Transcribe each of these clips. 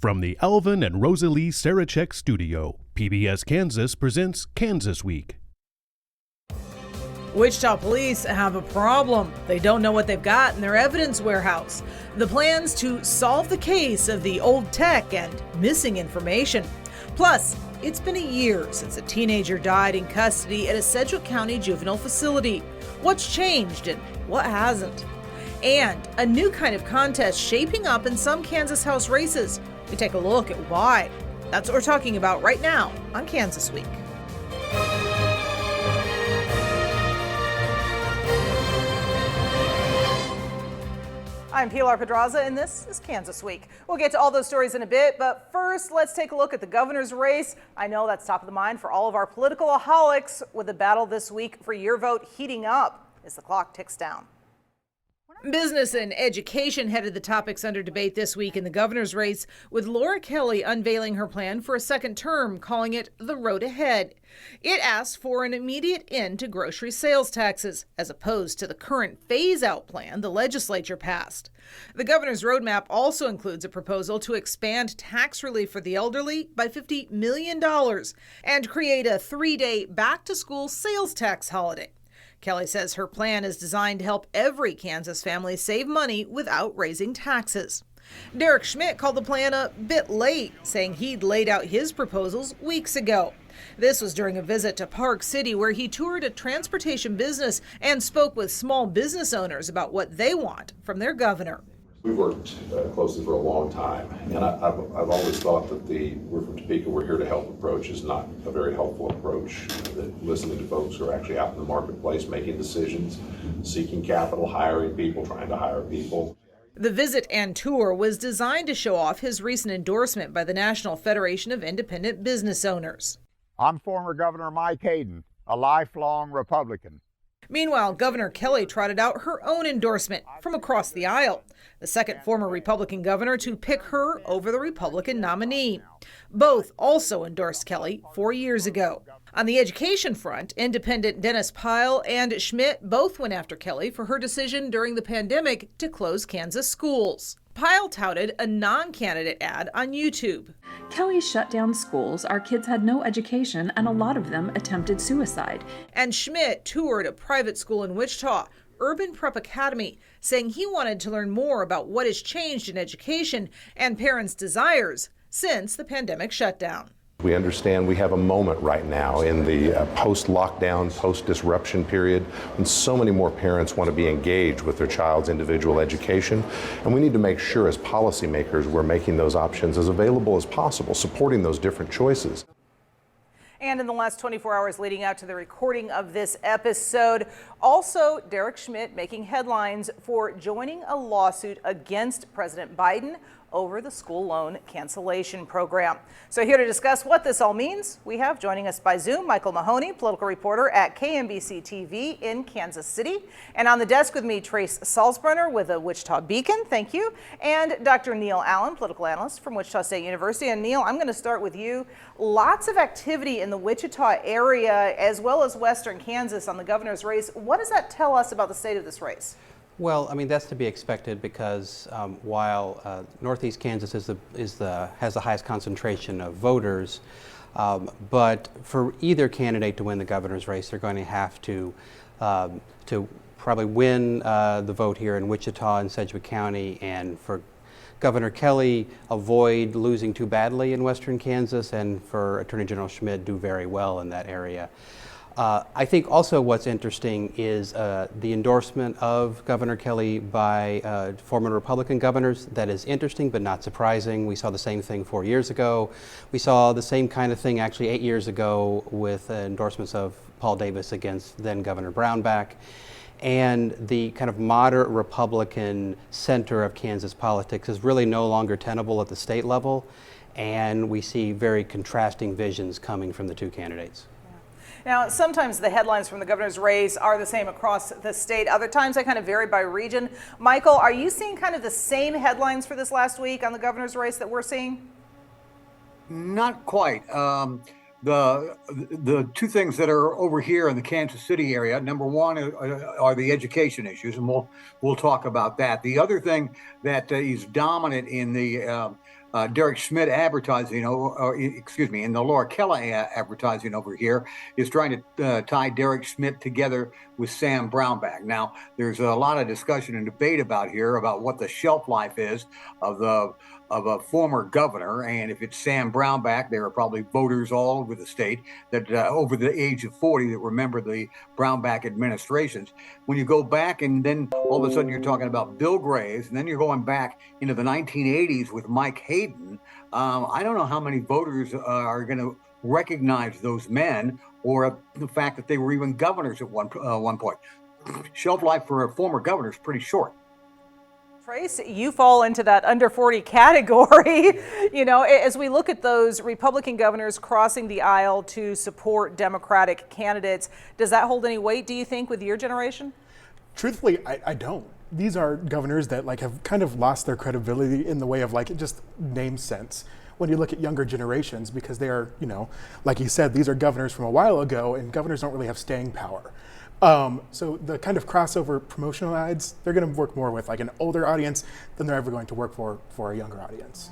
From the Alvin and Rosalie Sarachek studio, PBS Kansas presents Kansas Week. Wichita police have a problem. They don't know what they've got in their evidence warehouse. The plans to solve the case of the old tech and missing information. Plus, it's been a year since a teenager died in custody at a Sedgwick County juvenile facility. What's changed and what hasn't? And a new kind of contest shaping up in some Kansas House races. We take a look at why. That's what we're talking about right now on Kansas Week. I'm Pilar Pedraza, and this is Kansas Week. We'll get to all those stories in a bit, but first, let's take a look at the governor's race. I know that's top of the mind for all of our political-aholics, with the battle this week for your vote heating up as the clock ticks down. Business and education headed the topics under debate this week in the governor's race, with Laura Kelly unveiling her plan for a second term, calling it the road ahead. It asks for an immediate end to grocery sales taxes, as opposed to the current phase-out plan the legislature passed. The governor's roadmap also includes a proposal to expand tax relief for the elderly by $50 million and create a 3-day back-to-school sales tax holiday. Kelly says her plan is designed to help every Kansas family save money without raising taxes. Derek Schmidt called the plan a bit late, saying he'd laid out his proposals weeks ago. This was during a visit to Park City, where he toured a transportation business and spoke with small business owners about what they want from their governor. We've worked closely for a long time, and I've always thought that the "we're from Topeka, we're here to help" approach is not a very helpful approach. That listening to folks who are actually out in the marketplace making decisions, seeking capital, hiring people, trying to hire people. The visit and tour was designed to show off his recent endorsement by the National Federation of Independent Business Owners. I'm former Governor Mike Hayden, a lifelong Republican. Meanwhile, Governor Kelly trotted out her own endorsement from across the aisle, the second former Republican governor to pick her over the Republican nominee. Both also endorsed Kelly 4 years ago. On the education front, independent Dennis Pyle and Schmidt both went after Kelly for her decision during the pandemic to close Kansas schools. Pyle touted a non-candidate ad on YouTube. Kelly shut down schools, our kids had no education, and a lot of them attempted suicide. And Schmidt toured a private school in Wichita, Urban Prep Academy, saying he wanted to learn more about what has changed in education and parents' desires since the pandemic shutdown. We understand we have a moment right now in the post-lockdown, post-disruption period when so many more parents want to be engaged with their child's individual education. And we need to make sure as policymakers we're making those options as available as possible, supporting those different choices. And in the last 24 hours leading out to the recording of this episode, also Derek Schmidt making headlines for joining a lawsuit against President Biden over the school loan cancellation program. So here to discuss what this all means, we have joining us by Zoom Michael Mahoney, political reporter at KMBC TV in Kansas City. And on the desk with me, Trace Salzbrunner with the Wichita Beacon, thank you. And Dr. Neil Allen, political analyst from Wichita State University. And Neil, I'm going to start with you. Lots of activity in the Wichita area as well as western Kansas on the governor's race. What does that tell us about the state of this race? Well, I mean, that's to be expected because while Northeast Kansas has the highest concentration of voters, but for either candidate to win the governor's race, they're going to have to probably win the vote here in Wichita and Sedgwick County, and for Governor Kelly avoid losing too badly in western Kansas, and for Attorney General Schmidt do very well in that area. I think also what's interesting is the endorsement of Governor Kelly by former Republican governors. That is interesting, but not surprising. We saw the same thing 4 years ago. We saw the same kind of thing actually 8 years ago with endorsements of Paul Davis against then Governor Brownback. And the kind of moderate Republican center of Kansas politics is really no longer tenable at the state level. And we see very contrasting visions coming from the two candidates. Now, sometimes the headlines from the governor's race are the same across the state. Other times they kind of vary by region. Michael, are you seeing kind of the same headlines for this last week on the governor's race that we're seeing? Not quite. The two things that are over here in the Kansas City area, number one are the education issues, and we'll talk about that. The other thing that is dominant in the Derek Schmidt advertising, and the Laura Kelly advertising over here is trying to tie Derek Schmidt together with Sam Brownback. Now, there's a lot of discussion and debate about what the shelf life is of a former governor, and if it's Sam Brownback, there are probably voters all over the state that over the age of 40 that remember the Brownback administrations. When you go back and then all of a sudden you're talking about Bill Graves, and then you're going back into the 1980s with Mike Hayden, I don't know how many voters are going to recognize those men, or the fact that they were even governors at one point. Shelf life for a former governor is pretty short. Trace, you fall into that under 40 category. As we look at those Republican governors crossing the aisle to support Democratic candidates, does that hold any weight, do you think, with your generation? Truthfully, I don't. These are governors that have kind of lost their credibility in the way of just name sense when you look at younger generations, because they are, like you said, these are governors from a while ago, and governors don't really have staying power. So the kind of crossover promotional ads, they're going to work more with an older audience than they're ever going to work for a younger audience.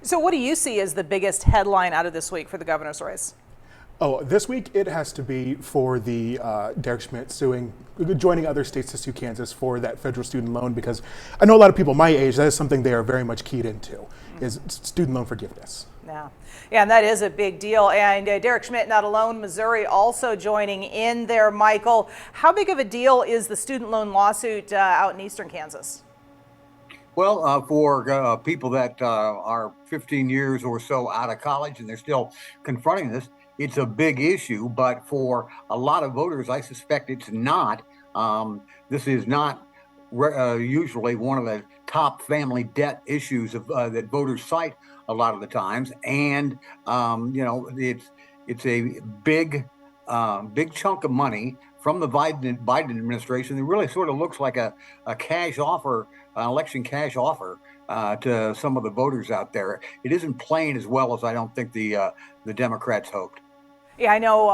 So what do you see as the biggest headline out of this week for the governor's race? Oh, this week it has to be for the Derek Schmidt joining other states to sue Kansas for that federal student loan, because I know a lot of people my age, that is something they are very much keyed into, is student loan forgiveness. Yeah, and that is a big deal. And Derek Schmidt, not alone, Missouri also joining in there. Michael, how big of a deal is the student loan lawsuit out in eastern Kansas? Well, for people that are 15 years or so out of college and they're still confronting this, it's a big issue. But for a lot of voters, I suspect it's not. This is not usually one of the top family debt issues that voters cite a lot of the times, and it's a big chunk of money from the Biden administration that really sort of looks like a cash offer, an election cash offer to some of the voters out there. It isn't playing as well as I don't think the Democrats hoped. Yeah, I know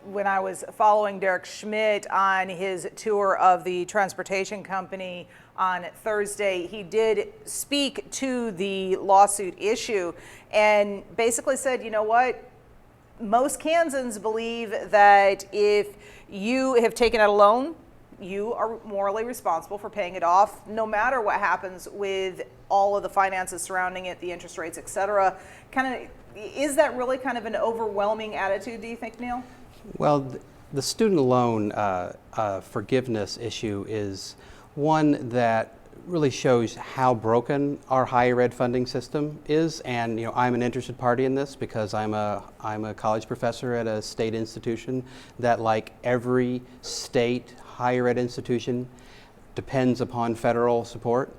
when I was following Derek Schmidt on his tour of the transportation company on Thursday, he did speak to the lawsuit issue and basically said, you know what, most Kansans believe that if you have taken out a loan, you are morally responsible for paying it off, no matter what happens with all of the finances surrounding it, the interest rates, et cetera. Is that really kind of an overwhelming attitude, do you think, Neil? Well, the student loan forgiveness issue is one that really shows how broken our higher ed funding system is, and I'm an interested party in this because I'm a college professor at a state institution that, like every state higher ed institution, depends upon federal support.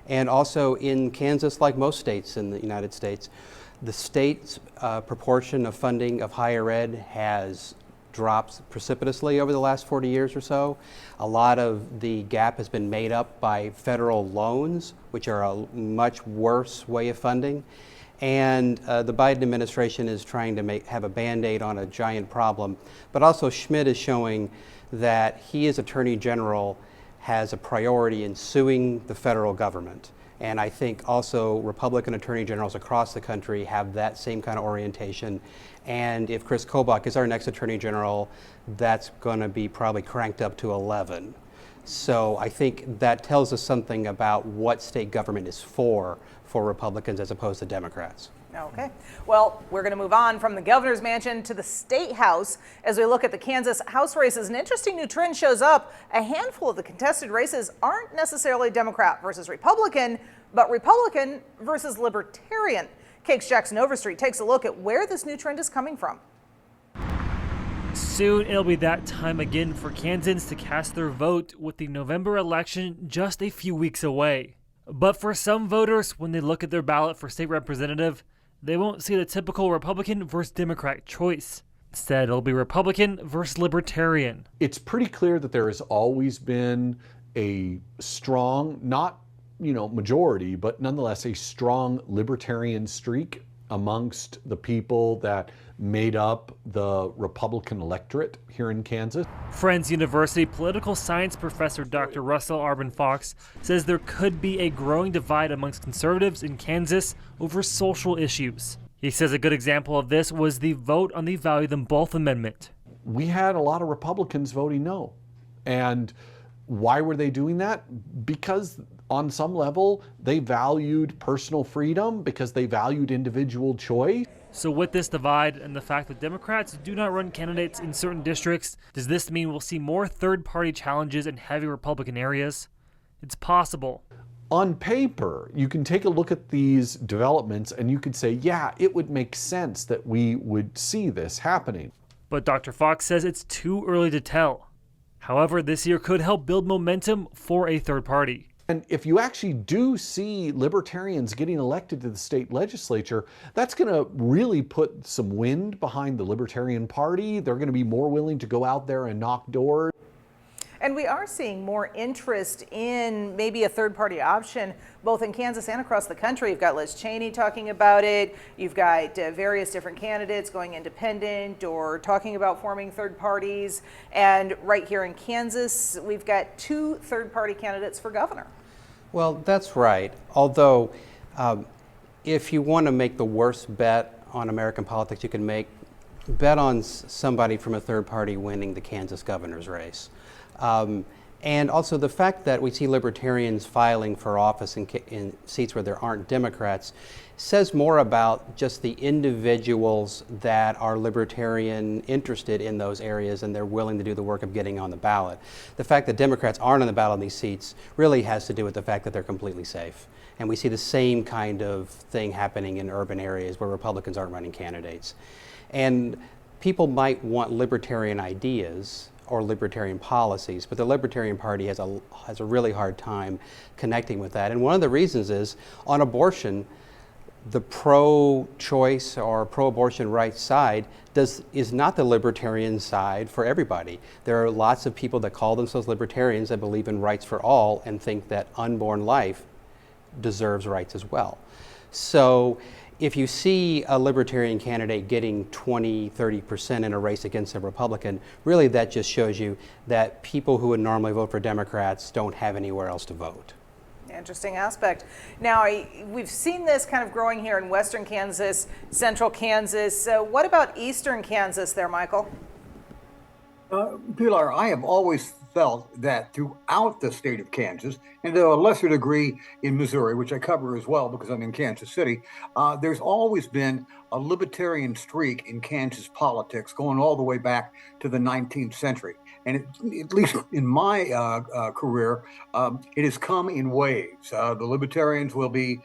And also in Kansas, like most states in the United States, the state's proportion of funding of higher ed has dropped precipitously over the last 40 years or so. A lot of the gap has been made up by federal loans, which are a much worse way of funding. And the Biden administration is trying to have a Band-Aid on a giant problem. But also Schmidt is showing that he, as Attorney General, has a priority in suing the federal government. And I think also Republican Attorney Generals across the country have that same kind of orientation. And if Chris Kobach is our next Attorney General, that's going to be probably cranked up to 11. So I think that tells us something about what state government is for Republicans as opposed to Democrats. Okay. Well, we're going to move on from the governor's mansion to the state house as we look at the Kansas House races. An interesting new trend shows up. A handful of the contested races aren't necessarily Democrat versus Republican, but Republican versus Libertarian. Cake's Jackson Overstreet takes a look at where this new trend is coming from. Soon it'll be that time again for Kansans to cast their vote, with the November election just a few weeks away. But for some voters, when they look at their ballot for state representative, they won't see the typical Republican versus Democrat choice. Instead, it'll be Republican versus Libertarian. It's pretty clear that there has always been a strong, not majority, but nonetheless a strong libertarian streak amongst the people that made up the Republican electorate here in Kansas. Friends University political science professor Dr. Russell Arbin Fox says there could be a growing divide amongst conservatives in Kansas over social issues. He says a good example of this was the vote on the Value Them Both amendment. We had a lot of Republicans voting no. And why were they doing that? Because on some level, they valued personal freedom, because they valued individual choice. So with this divide and the fact that Democrats do not run candidates in certain districts, does this mean we'll see more third-party challenges in heavy Republican areas? It's possible. On paper, you can take a look at these developments and you could say, yeah, it would make sense that we would see this happening. But Dr. Fox says it's too early to tell. However, this year could help build momentum for a third party. And if you actually do see libertarians getting elected to the state legislature, that's going to really put some wind behind the Libertarian Party. They're going to be more willing to go out there and knock doors. And we are seeing more interest in maybe a third-party option, both in Kansas and across the country. You've got Liz Cheney talking about it. You've got various different candidates going independent or talking about forming third parties. And right here in Kansas, we've got 2 third-party candidates for governor. Well, that's right. Although, if you want to make the worst bet on American politics you can make, bet on somebody from a third party winning the Kansas governor's race. And also the fact that we see libertarians filing for office in seats where there aren't Democrats says more about just the individuals that are libertarian interested in those areas and they're willing to do the work of getting on the ballot. The fact that Democrats aren't on the ballot in these seats really has to do with the fact that they're completely safe. And we see the same kind of thing happening in urban areas where Republicans aren't running candidates. And people might want libertarian ideas or libertarian policies, but the Libertarian Party has a really hard time connecting with that. And one of the reasons is on abortion, the pro-choice or pro-abortion rights side is not the libertarian side for everybody. There are lots of people that call themselves libertarians that believe in rights for all and think that unborn life deserves rights as well. So if you see a libertarian candidate getting 20-30% in a race against a Republican, really that just shows you that people who would normally vote for Democrats don't have anywhere else to vote. Interesting aspect. Now, we've seen this kind of growing here in western Kansas, central Kansas. So what about eastern Kansas there, Michael? Pilar, I have always felt that throughout the state of Kansas, and to a lesser degree in Missouri, which I cover as well because I'm in Kansas City, there's always been a libertarian streak in Kansas politics going all the way back to the 19th century. And at least in my career, it has come in waves. The libertarians will be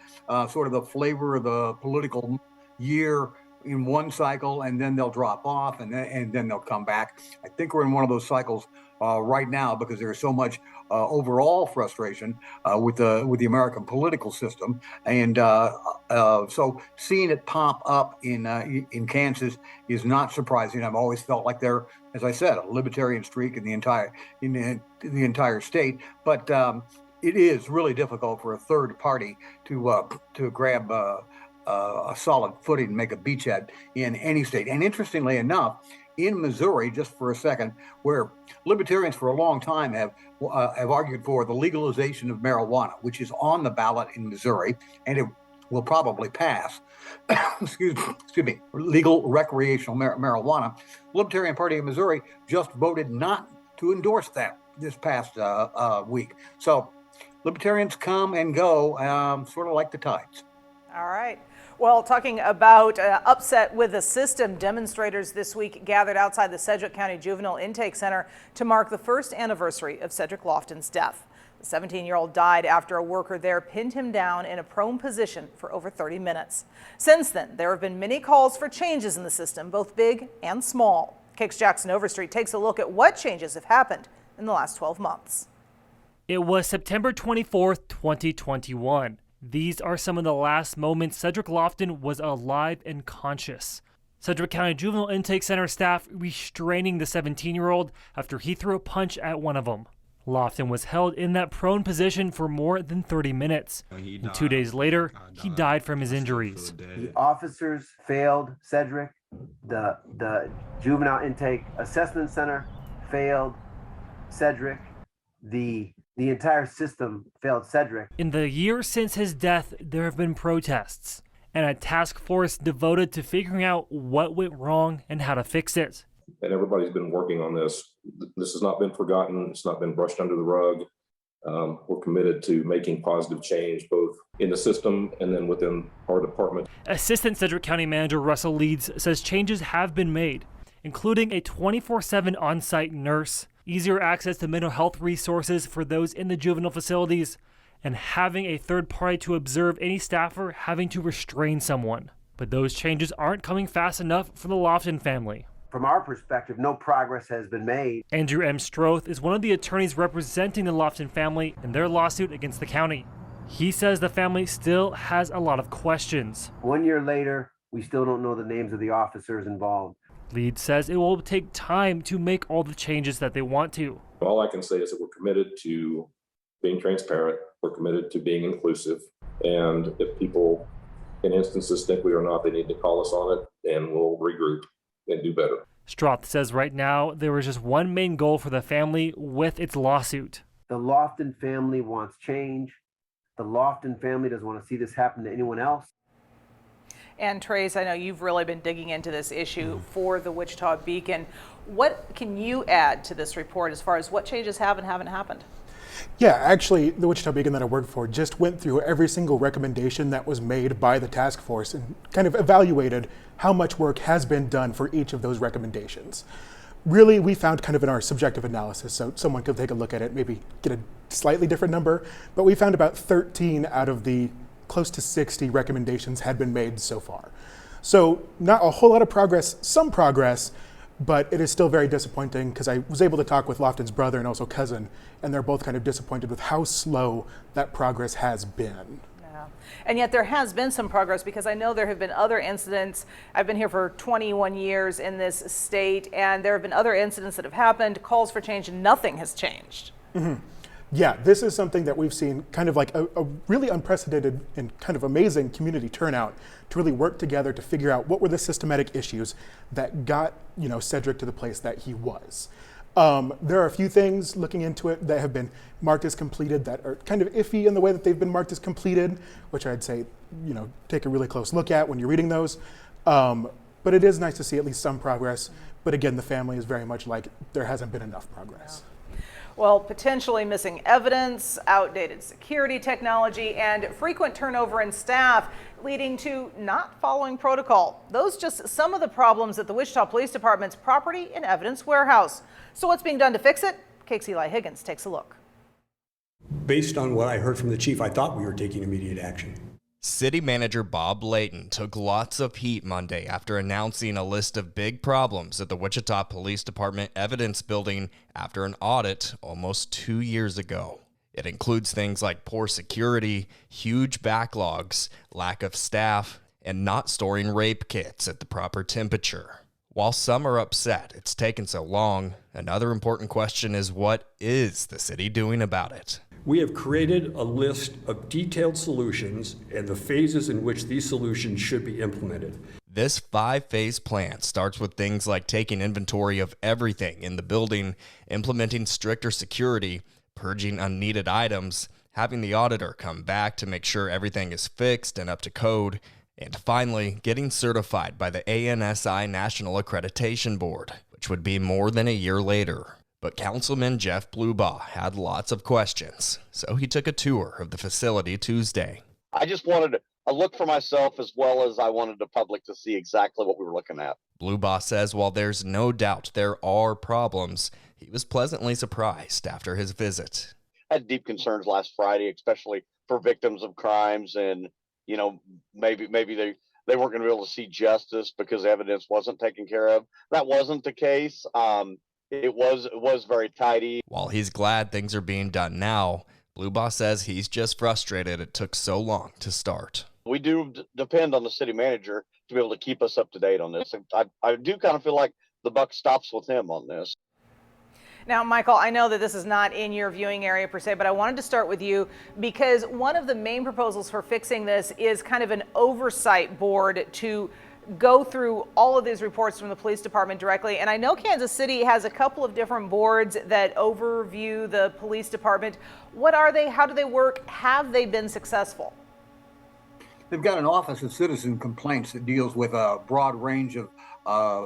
sort of the flavor of the political year in one cycle, and then they'll drop off, and then they'll come back. I think we're in one of those cycles right now because there's so much overall frustration with the American political system, and so seeing it pop up in Kansas is not surprising. I've always felt like they're, as I said, a libertarian streak in the entire state, but it is really difficult for a third party to grab a solid footing and make a beachhead in any state. And interestingly enough, in Missouri, just for a second, where libertarians for a long time have argued for the legalization of marijuana, which is on the ballot in Missouri, and it will probably pass. excuse me, legal recreational marijuana. The Libertarian Party of Missouri just voted not to endorse that this past week. So libertarians come and go, sort of like the tides. All right. Well, talking about upset with the system, demonstrators this week gathered outside the Sedgwick County Juvenile Intake Center to mark the first anniversary of Cedric Lofton's death. The 17-year-old died after a worker there pinned him down in a prone position for over 30 minutes. Since then, there have been many calls for changes in the system, both big and small. KIX Jackson Overstreet takes a look at what changes have happened in the last 12 months. It was September 24th, 2021. These are some of the last moments Cedric Lofton was alive and conscious. Sedgwick County Juvenile Intake Center staff restraining the 17-year-old after he threw a punch at one of them. Lofton was held in that prone position for more than 30 minutes. And 2 days later, he died from his injuries. The officers failed Cedric. The juvenile intake assessment center failed Cedric. The entire system failed Cedric. In the year since his death, there have been protests and a task force devoted to figuring out what went wrong and how to fix it. And everybody's been working on this. This has not been forgotten. It's not been brushed under the rug. We're committed to making positive change, both in the system and then within our department. Assistant Sedgwick County Manager Russell Leeds says changes have been made, including a 24/7 on-site nurse, easier access to mental health resources for those in the juvenile facilities, and having a third party to observe any staffer having to restrain someone. But those changes aren't coming fast enough for the Lofton family. From our perspective, no progress has been made. Andrew M. Stroth is one of the attorneys representing the Lofton family in their lawsuit against the county. He says the family still has a lot of questions. 1 year later, we still don't know the names of the officers involved. Leeds says it will take time to make all the changes that they want to. All I can say is that we're committed to being transparent. We're committed to being inclusive. And if people in instances think we are not, they need to call us on it and we'll regroup and do better. Stroth says right now there is just one main goal for the family with its lawsuit. The Lofton family wants change. The Lofton family doesn't want to see this happen to anyone else. And Trace, I know you've really been digging into this issue for the Wichita Beacon. What can you add to this report as far as what changes have and haven't happened? Yeah, actually, the Wichita Beacon that I work for just went through every single recommendation that was made by the task force and kind of evaluated how much work has been done for each of those recommendations. Really, we found kind of in our subjective analysis, so someone could take a look at it, maybe get a slightly different number, but we found about 13 out of the close to 60 recommendations had been made so far. So not a whole lot of progress, some progress, but it is still very disappointing because I was able to talk with Lofton's brother and also cousin, and they're both kind of disappointed with how slow that progress has been. Yeah. And yet there has been some progress because I know there have been other incidents. I've been here for 21 years in this state, and there have been other incidents that have happened, calls for change, and nothing has changed. Mm-hmm. Yeah, this is something that we've seen kind of like a really unprecedented and kind of amazing community turnout to really work together to figure out what were the systematic issues that got, Cedric to the place that he was. There are a few things looking into it that have been marked as completed that are kind of iffy in the way that they've been marked as completed, which I'd say, take a really close look at when you're reading those. But it is nice to see at least some progress. But again, the family is very much like there hasn't been enough progress. Yeah. Well, potentially missing evidence, outdated security technology, and frequent turnover in staff leading to not following protocol. Those just some of the problems at the Wichita Police Department's property and evidence warehouse. So what's being done to fix it? KX's Eli Higgins takes a look. Based on what I heard from the chief, I thought we were taking immediate action. City Manager Bob Layton took lots of heat Monday after announcing a list of big problems at the Wichita Police Department Evidence Building after an audit almost 2 years ago. It includes things like poor security, huge backlogs, lack of staff, and not storing rape kits at the proper temperature. While some are upset it's taken so long, another important question is what is the city doing about it? We have created a list of detailed solutions and the phases in which these solutions should be implemented. This 5-phase plan starts with things like taking inventory of everything in the building, implementing stricter security, purging unneeded items, having the auditor come back to make sure everything is fixed and up to code, and finally getting certified by the ANSI National Accreditation Board, which would be more than a year later. But Councilman Jeff Blubaugh had lots of questions, so he took a tour of the facility Tuesday. I just wanted a look for myself as well as I wanted the public to see exactly what we were looking at. Blubaugh says while there's no doubt there are problems, he was pleasantly surprised after his visit. I had deep concerns last Friday, especially for victims of crimes, and maybe they weren't going to be able to see justice because evidence wasn't taken care of. That wasn't the case. It was very tidy. While he's glad things are being done now, Blubaugh says he's just frustrated it took so long to start. We do depend on the city manager to be able to keep us up to date on this. I do kind of feel like the buck stops with him on this. Now, Michael, I know that this is not in your viewing area per se, but I wanted to start with you because one of the main proposals for fixing this is kind of an oversight board to go through all of these reports from the police department directly. And I know Kansas City has a couple of different boards that overview the police department. What are they? How do they work? Have they been successful? They've got an Office of Citizen Complaints that deals with a broad range of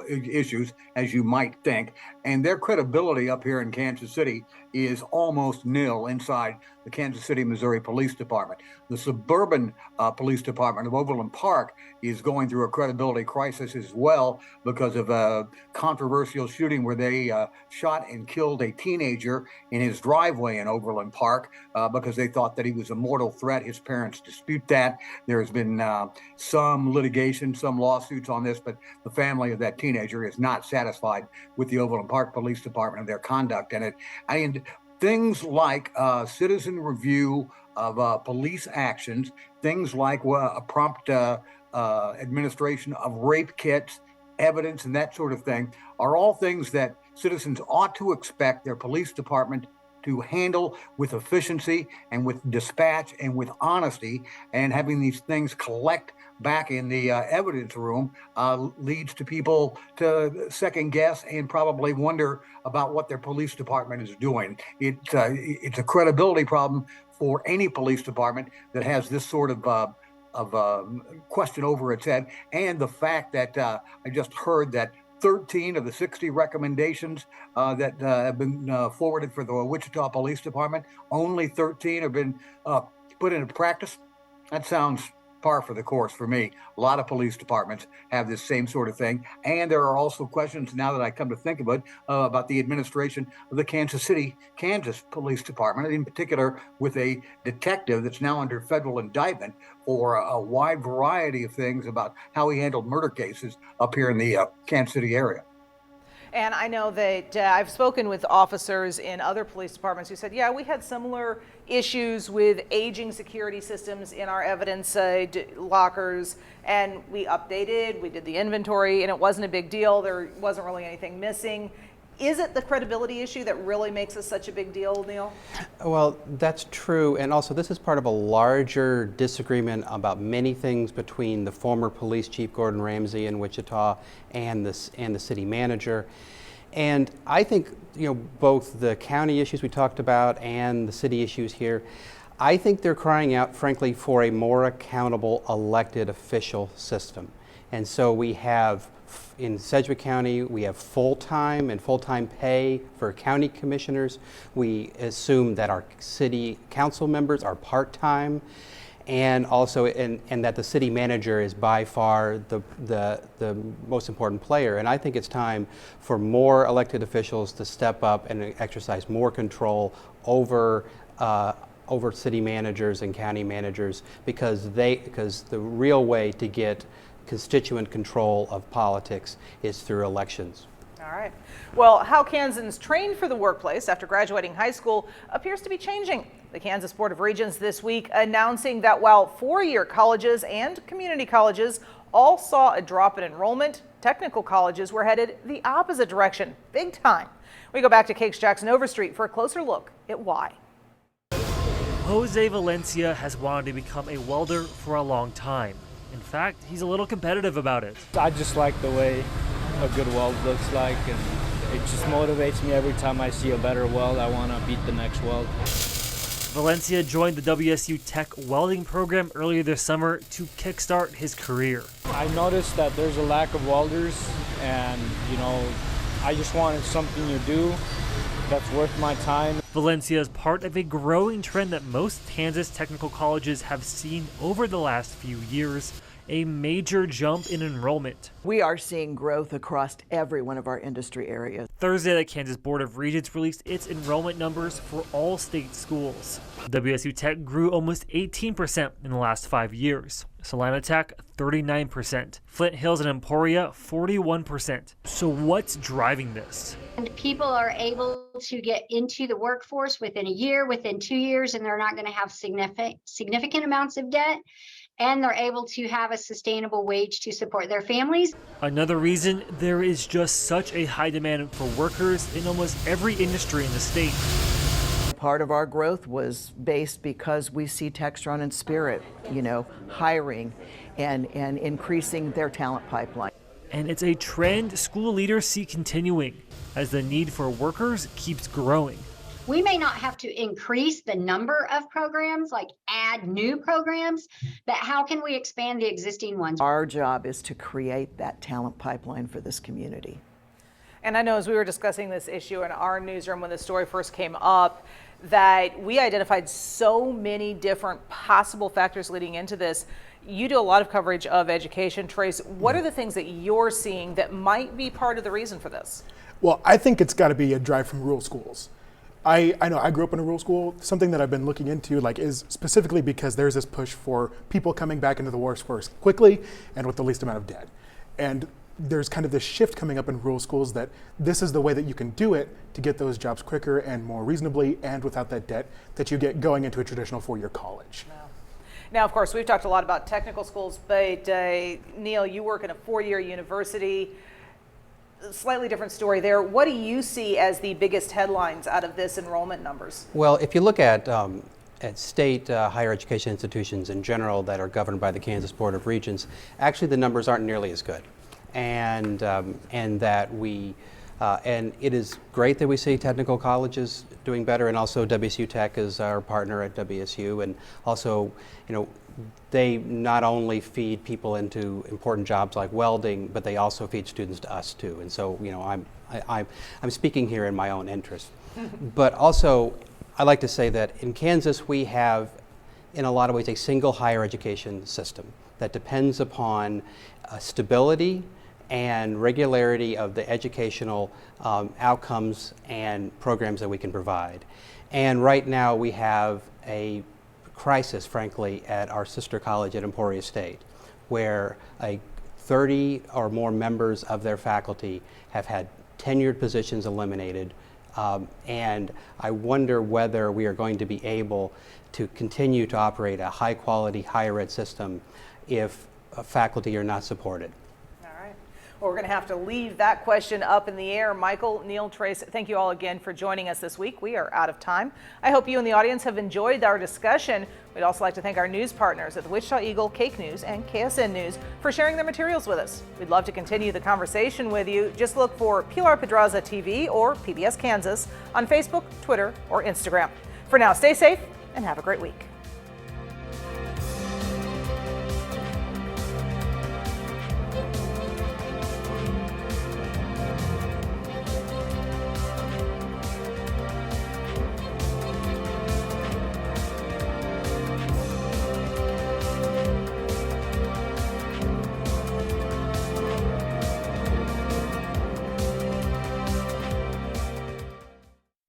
issues, as you might think, and their credibility up here in Kansas City is almost nil inside the Kansas City, Missouri Police Department. The suburban police department of Overland Park is going through a credibility crisis as well because of a controversial shooting where they shot and killed a teenager in his driveway in Overland Park because they thought that he was a mortal threat. His parents dispute that. There's been some litigation, some lawsuits on this, but the family of that teenager is not satisfied with the Overland Park Police Department and their conduct in it. And things like citizen review of police actions, things like a prompt administration of rape kits, evidence, and that sort of thing are all things that citizens ought to expect their police department to handle with efficiency and with dispatch and with honesty. And having these things collect back in the evidence room leads to people to second guess and probably wonder about what their police department is doing. It's a credibility problem for any police department that has this sort of question over its head. And the fact that I just heard that 13 of the 60 recommendations that have been forwarded for the Wichita Police Department, only 13 have been put into practice. That sounds par for the course for me. A lot of police departments have this same sort of thing. And there are also questions, now that I come to think of it, about the administration of the Kansas City, Kansas Police Department, in particular with a detective that's now under federal indictment for a wide variety of things about how he handled murder cases up here in the Kansas City area. And I know that I've spoken with officers in other police departments who said, yeah, we had similar issues with aging security systems in our evidence lockers, and we updated, we did the inventory, and it wasn't a big deal. There wasn't really anything missing. Is it the credibility issue that really makes this such a big deal, Neil? Well, that's true. And also, this is part of a larger disagreement about many things between the former police chief Gordon Ramsay in Wichita and the city manager. And I think, both the county issues we talked about and the city issues here, I think they're crying out, frankly, for a more accountable elected official system. And so we have, in Sedgwick County, we have full-time and full-time pay for county commissioners. We assume that our city council members are part-time, and also and that the city manager is by far the most important player. And I think it's time for more elected officials to step up and exercise more control over city managers and county managers, because the real way to get constituent control of politics is through elections. All right. Well, how Kansans train for the workplace after graduating high school appears to be changing. The Kansas Board of Regents this week announcing that while four-year colleges and community colleges all saw a drop in enrollment, technical colleges were headed the opposite direction, big time. We go back to Cakes Jackson Overstreet for a closer look at why. Jose Valencia has wanted to become a welder for a long time. In fact, he's a little competitive about it. I just like the way a good weld looks like, and it just motivates me every time I see a better weld. I want to beat the next weld. Valencia joined the WSU Tech welding program earlier this summer to kickstart his career. I noticed that there's a lack of welders, and I just wanted something to do that's worth my time. Valencia is part of a growing trend that most Kansas technical colleges have seen over the last few years, a major jump in enrollment. We are seeing growth across every one of our industry areas. Thursday, the Kansas Board of Regents released its enrollment numbers for all state schools. WSU Tech grew almost 18% in the last 5 years. Salina Tech, 39%. Flint Hills and Emporia, 41%. So what's driving this? And people are able to get into the workforce within a year, within 2 years, and they're not going to have significant amounts of debt. and they're able to have a sustainable wage to support their families. Another reason, there is just such a high demand for workers in almost every industry in the state. Part of our growth was based because we see Textron and Spirit, hiring and increasing their talent pipeline. And it's a trend school leaders see continuing as the need for workers keeps growing. We may not have to increase the number of programs, like add new programs, but how can we expand the existing ones? Our job is to create that talent pipeline for this community. And I know as we were discussing this issue in our newsroom when the story first came up, that we identified so many different possible factors leading into this. You do a lot of coverage of education. Trace, what are the things that you're seeing that might be part of the reason for this? Well, I think it's got to be a drive from rural schools. I know I grew up in a rural school. Something that I've been looking into is specifically because there's this push for people coming back into the workforce quickly and with the least amount of debt. And there's kind of this shift coming up in rural schools that this is the way that you can do it to get those jobs quicker and more reasonably and without that debt that you get going into a traditional four-year college. Now, of course, we've talked a lot about technical schools, but Neil, you work in a four-year university. Slightly different story there. What do you see as the biggest headlines out of this enrollment numbers? Well, if you look at state higher education institutions in general that are governed by the Kansas Board of Regents, actually the numbers aren't nearly as good. And that we, and it is great that we see technical colleges doing better, and also WSU Tech is our partner at WSU, and also, they not only feed people into important jobs like welding, but they also feed students to us too. And so, I'm speaking here in my own interest. But also, I like to say that in Kansas we have, in a lot of ways, a single higher education system that depends upon stability and regularity of the educational outcomes and programs that we can provide. And right now we have a crisis, frankly, at our sister college at Emporia State, where 30 or more members of their faculty have had tenured positions eliminated. And I wonder whether we are going to be able to continue to operate a high quality higher ed system if faculty are not supported. Well, we're going to have to leave that question up in the air. Michael, Neil, Trace, thank you all again for joining us this week. We are out of time. I hope you and the audience have enjoyed our discussion. We'd also like to thank our news partners at the Wichita Eagle, Cake News, and KSN News for sharing their materials with us. We'd love to continue the conversation with you. Just look for Pilar Pedraza TV or PBS Kansas on Facebook, Twitter, or Instagram. For now, stay safe and have a great week.